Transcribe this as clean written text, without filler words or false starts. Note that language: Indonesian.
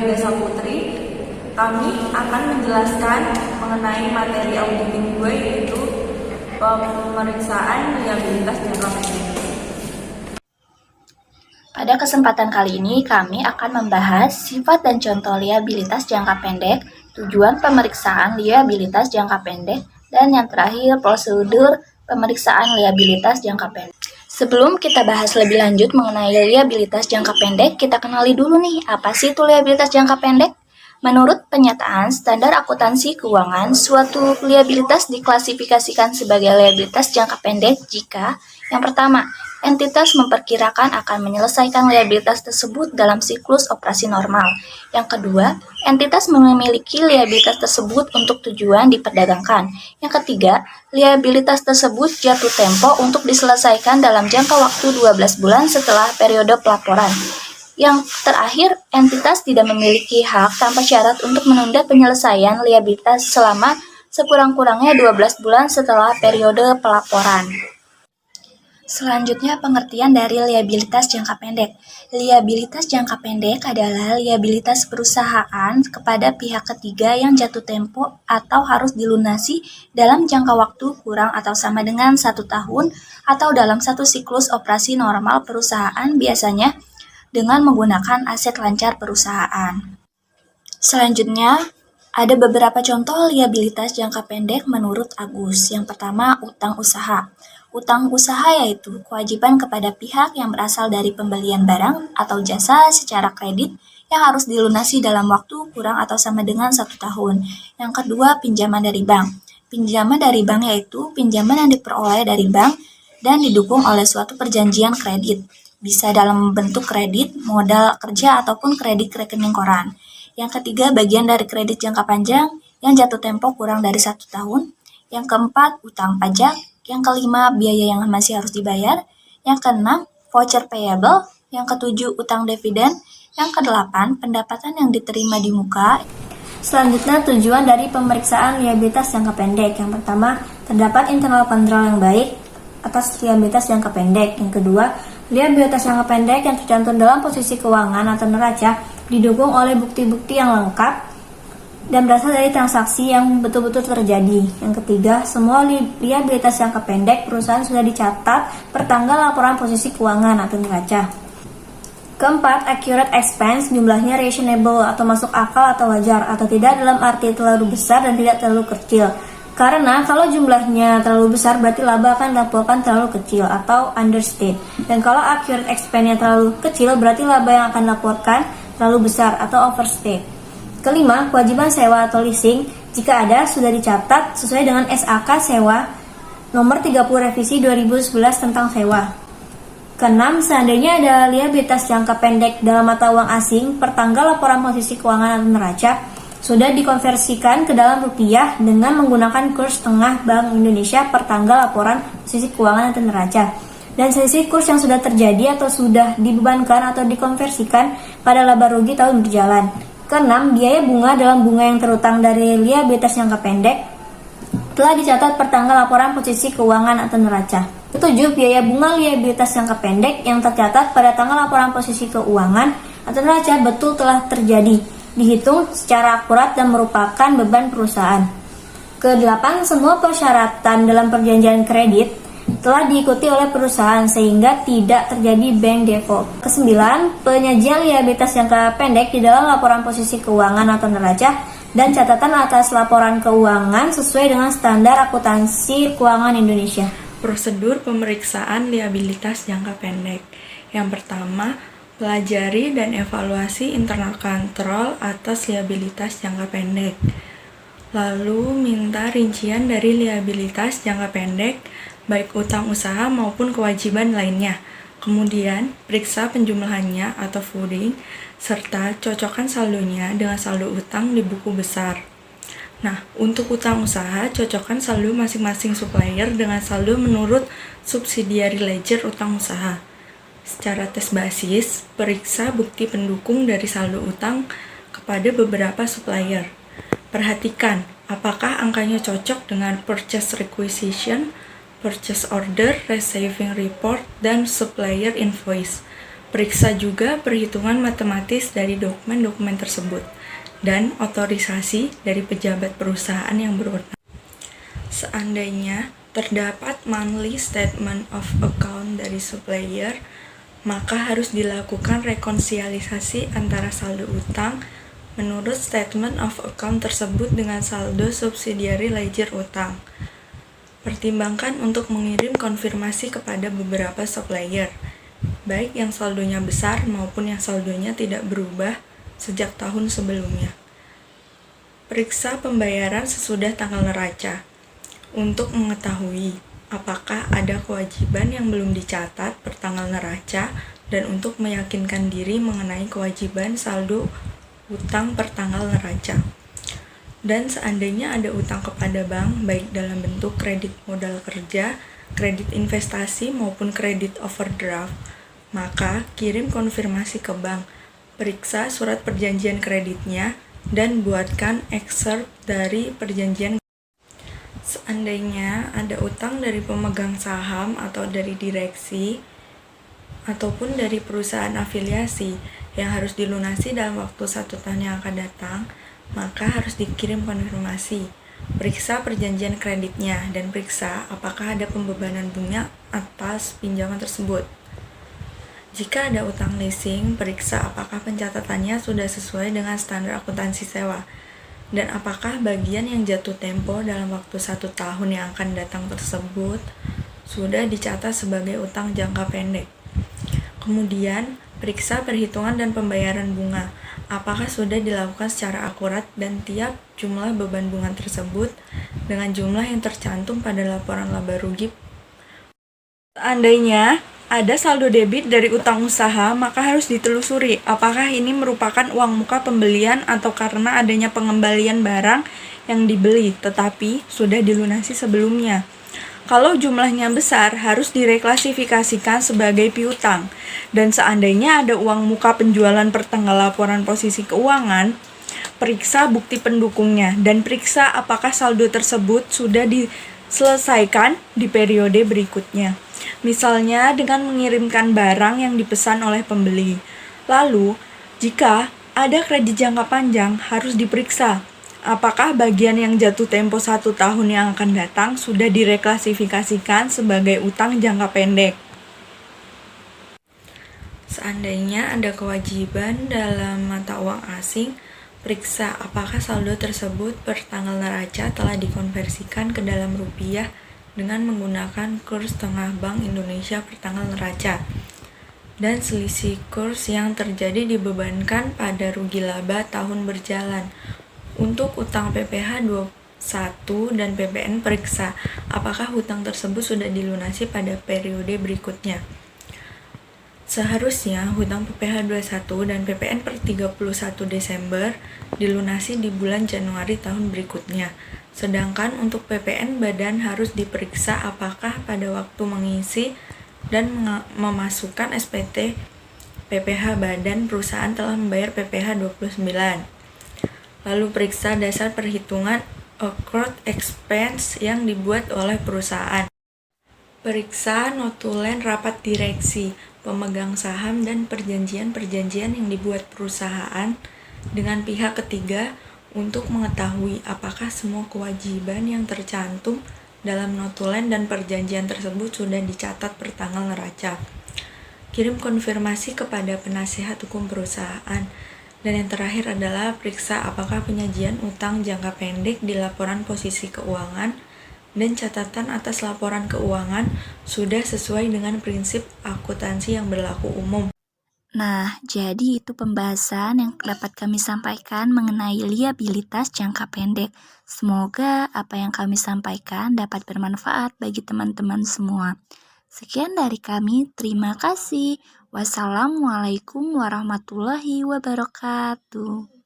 Desa Putri. Kami akan menjelaskan mengenai materi auditing 2, yaitu pemeriksaan liabilitas jangka pendek. Pada kesempatan kali ini, kami akan membahas sifat dan contoh liabilitas jangka pendek, tujuan pemeriksaan liabilitas jangka pendek, dan yang terakhir, prosedur pemeriksaan liabilitas jangka pendek. Sebelum kita bahas lebih lanjut mengenai liabilitas jangka pendek, kita kenali dulu nih, apa sih itu liabilitas jangka pendek? Menurut penyataan standar akuntansi keuangan, suatu liabilitas diklasifikasikan sebagai liabilitas jangka pendek jika yang pertama, entitas memperkirakan akan menyelesaikan liabilitas tersebut dalam siklus operasi normal. Yang kedua, entitas memiliki liabilitas tersebut untuk tujuan diperdagangkan. Yang ketiga, liabilitas tersebut jatuh tempo untuk diselesaikan dalam jangka waktu 12 bulan setelah periode pelaporan. Yang terakhir, entitas tidak memiliki hak tanpa syarat untuk menunda penyelesaian liabilitas selama sekurang-kurangnya 12 bulan setelah periode pelaporan. Selanjutnya, pengertian dari liabilitas jangka pendek. Liabilitas jangka pendek adalah liabilitas perusahaan kepada pihak ketiga yang jatuh tempo atau harus dilunasi dalam jangka waktu kurang atau sama dengan 1 tahun atau dalam satu siklus operasi normal perusahaan, biasanya dengan menggunakan aset lancar perusahaan. Selanjutnya, ada beberapa contoh liabilitas jangka pendek menurut Agus. Yang pertama, utang usaha. Utang usaha yaitu kewajiban kepada pihak yang berasal dari pembelian barang atau jasa secara kredit yang harus dilunasi dalam waktu kurang atau sama dengan 1 tahun. Yang kedua, pinjaman dari bank. Pinjaman dari bank yaitu pinjaman yang diperoleh dari bank dan didukung oleh suatu perjanjian kredit. Bisa dalam bentuk kredit, modal kerja, ataupun kredit rekening koran. Yang ketiga, bagian dari kredit jangka panjang yang jatuh tempo kurang dari 1 tahun. Yang keempat, utang pajak. Yang kelima, biaya yang masih harus dibayar. Yang keenam, voucher payable. Yang ketujuh, utang dividen. Yang kedelapan, pendapatan yang diterima di muka. Selanjutnya, tujuan dari pemeriksaan liabilitas jangka pendek. Yang pertama, terdapat internal control yang baik atas liabilitas jangka pendek. Yang kedua, liabilitas jangka pendek yang tercantum dalam posisi keuangan atau neraca didukung oleh bukti-bukti yang lengkap dan berasal dari transaksi yang betul-betul terjadi. Yang ketiga, semua liabilitas jangka pendek perusahaan sudah dicatat per tanggal laporan posisi keuangan atau neraca. Keempat, accurate expense, jumlahnya reasonable atau masuk akal atau wajar atau tidak dalam arti terlalu besar dan tidak terlalu kecil. Karena kalau jumlahnya terlalu besar berarti laba akan dilaporkan terlalu kecil atau understate. Dan kalau accurate expense-nya terlalu kecil berarti laba yang akan dilaporkan terlalu besar atau overstate. Kelima, kewajiban sewa atau leasing jika ada sudah dicatat sesuai dengan SAK sewa nomor 30 revisi 2011 tentang sewa. Keenam, seandainya ada liabilitas jangka pendek dalam mata uang asing per tanggal laporan posisi keuangan atau neraca sudah dikonversikan ke dalam rupiah dengan menggunakan kurs tengah Bank Indonesia per tanggal laporan posisi keuangan atau neraca. Dan selisih kurs yang sudah terjadi atau sudah dibebankan atau dikonversikan pada laba rugi tahun berjalan. Keenam, biaya bunga dalam bunga yang terutang dari liabilitas jangka pendek telah dicatat per tanggal laporan posisi keuangan atau neraca. Ketujuh, biaya bunga liabilitas jangka pendek yang tercatat pada tanggal laporan posisi keuangan atau neraca betul telah terjadi, dihitung secara akurat dan merupakan beban perusahaan. Kedelapan, semua persyaratan dalam perjanjian kredit telah diikuti oleh perusahaan sehingga tidak terjadi bank default. Kesembilan, penyajian liabilitas jangka pendek di dalam laporan posisi keuangan atau neraca dan catatan atas laporan keuangan sesuai dengan standar akuntansi keuangan Indonesia. Prosedur pemeriksaan liabilitas jangka pendek. Yang pertama, pelajari dan evaluasi internal control atas liabilitas jangka pendek. Lalu minta rincian dari liabilitas jangka pendek, baik utang usaha maupun kewajiban lainnya. Kemudian, periksa penjumlahannya atau voting, serta cocokkan saldonya dengan saldo utang di buku besar. Nah, untuk utang usaha, cocokkan saldo masing-masing supplier dengan saldo menurut subsidiary ledger utang usaha. Secara tes basis, periksa bukti pendukung dari saldo utang kepada beberapa supplier. Perhatikan apakah angkanya cocok dengan purchase requisition, purchase order, receiving report, dan supplier invoice. Periksa juga perhitungan matematis dari dokumen-dokumen tersebut dan otorisasi dari pejabat perusahaan yang berwenang. Seandainya terdapat monthly statement of account dari supplier, maka harus dilakukan rekonsiliasi antara saldo utang menurut statement of account tersebut dengan saldo subsidiary ledger utang. Pertimbangkan untuk mengirim konfirmasi kepada beberapa supplier, baik yang saldonya besar maupun yang saldonya tidak berubah sejak tahun sebelumnya. Periksa pembayaran sesudah tanggal neraca untuk mengetahui apakah ada kewajiban yang belum dicatat per tanggal neraca dan untuk meyakinkan diri mengenai kewajiban saldo utang per tanggal neraca. Dan seandainya ada utang kepada bank, baik dalam bentuk kredit modal kerja, kredit investasi, maupun kredit overdraft, maka kirim konfirmasi ke bank, periksa surat perjanjian kreditnya, dan buatkan excerpt dari perjanjian. Seandainya ada utang dari pemegang saham atau dari direksi, ataupun dari perusahaan afiliasi yang harus dilunasi dalam waktu 1 tahun yang akan datang, maka harus dikirim konfirmasi. Periksa perjanjian kreditnya dan periksa apakah ada pembebanan bunga atas pinjaman tersebut. Jika ada utang leasing, periksa apakah pencatatannya sudah sesuai dengan standar akuntansi sewa dan apakah bagian yang jatuh tempo dalam waktu 1 tahun yang akan datang tersebut sudah dicatat sebagai utang jangka pendek. Kemudian, periksa perhitungan dan pembayaran bunga. Apakah sudah dilakukan secara akurat dan tiap jumlah beban bunga tersebut dengan jumlah yang tercantum pada laporan laba rugi. Seandainya ada saldo debit dari utang usaha, maka harus ditelusuri apakah ini merupakan uang muka pembelian atau karena adanya pengembalian barang yang dibeli tetapi sudah dilunasi sebelumnya. Kalau jumlahnya besar, harus direklasifikasikan sebagai piutang. Dan seandainya ada uang muka penjualan per tanggal laporan posisi keuangan, periksa bukti pendukungnya dan periksa apakah saldo tersebut sudah diselesaikan di periode berikutnya. Misalnya dengan mengirimkan barang yang dipesan oleh pembeli. Lalu, jika ada kredit jangka panjang, harus diperiksa apakah bagian yang jatuh tempo 1 tahun yang akan datang sudah direklasifikasikan sebagai utang jangka pendek. Seandainya ada kewajiban dalam mata uang asing, periksa apakah saldo tersebut per tanggal neraca telah dikonversikan ke dalam rupiah dengan menggunakan kurs tengah Bank Indonesia per tanggal neraca. Dan selisih kurs yang terjadi dibebankan pada rugi laba tahun berjalan. Untuk utang PPh 21 dan PPN, periksa apakah hutang tersebut sudah dilunasi pada periode berikutnya. Seharusnya hutang PPh 21 dan PPN per 31 Desember dilunasi di bulan Januari tahun berikutnya. Sedangkan untuk PPN badan harus diperiksa apakah pada waktu mengisi dan memasukkan SPT PPh badan perusahaan telah membayar PPh 29. Lalu periksa dasar perhitungan accrued expense yang dibuat oleh perusahaan. Periksa notulen rapat direksi, pemegang saham dan perjanjian-perjanjian yang dibuat perusahaan dengan pihak ketiga untuk mengetahui apakah semua kewajiban yang tercantum dalam notulen dan perjanjian tersebut sudah dicatat per tanggal neraca. Kirim konfirmasi kepada penasihat hukum perusahaan. Dan yang terakhir adalah periksa apakah penyajian utang jangka pendek di laporan posisi keuangan dan catatan atas laporan keuangan sudah sesuai dengan prinsip akuntansi yang berlaku umum. Nah, jadi itu pembahasan yang dapat kami sampaikan mengenai liabilitas jangka pendek. Semoga apa yang kami sampaikan dapat bermanfaat bagi teman-teman semua. Sekian dari kami, terima kasih. Wassalamualaikum warahmatullahi wabarakatuh.